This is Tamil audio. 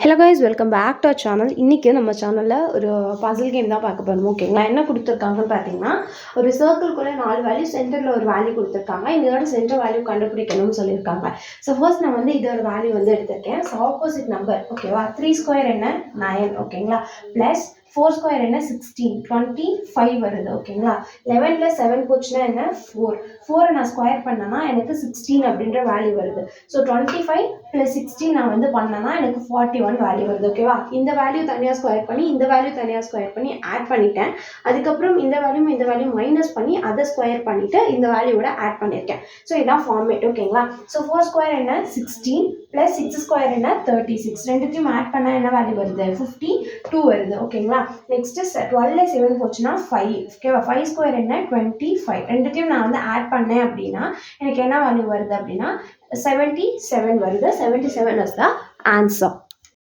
Hello guys, welcome back to our channel. இன்றைக்கி நம்ம சேனலில் ஒரு பசில் கேம் தான் பார்க்க போகிறோம். ஓகேங்களா, என்ன கொடுத்துருக்காங்கன்னு பார்த்தீங்கன்னா, ஒரு சர்க்கிள்குள்ளே 4 வேல்யூ, சென்டரில் ஒரு வேல்யூ கொடுத்துருக்காங்க. இதோட சென்டர் வேல்யூ கண்டுபிடிக்கணும்னு சொல்லியிருக்காங்க. ஸோ ஃபர்ஸ்ட் நான் வந்து இதோட வேல்யூ வந்து எடுத்திருக்கேன். ஸோ ஆப்போசிட் நம்பர் ஓகேவா, 3 ஸ்கொயர் என்ன 9 ஓகேங்களா, ப்ளஸ் 4 ஸ்கொயர் என்ன 16, 25 வருது ஓகேங்களா. 11ல் 7 போச்சுன்னா என்ன 4 நான் ஸ்கொயர் பண்ணேன்னா எனக்கு 16 அப்படின்ற வேல்யூ வருது. ஸோ 25 + 16 நான் வந்து பண்ணேன்னா எனக்கு 41 வேல்யூ வருது ஓகேவா. இந்த வேல்யூ தனியாக ஸ்கொயர் பண்ணி இந்த வேல்யூ தனியாக ஸ்கொயர் பண்ணி ஆட் பண்ணிட்டேன். அதுக்கப்புறம் இந்த வேல்யூ மைனஸ் பண்ணி அதை ஸ்கொயர் பண்ணிவிட்டு இந்த வேல்யூவோட ஆட் பண்ணியிருக்கேன். ஸோ இதான் ஃபார்மேட் ஓகேங்களா. ஸோ 4 ஸ்கொயர் என்ன 16 + 6 ஸ்கொயர் என்ன 36, ரெண்டுத்தையும் ஆட் பண்ணால் என்ன வேல்யூ வருது 52 வருது ஓகேங்களா. நெக்ஸ்ட்டு 12ல் 7 போச்சுன்னா 5 ஓகேவா. 5 ஸ்கொயர் என்ன 25, ரெண்டுத்தையும் நான் வந்து ஆட் பண்ணேன் அப்படின்னா எனக்கு என்ன வேல்யூ வருது அப்படின்னா 77 வருது. 77 இஸ் த ஆன்சர்.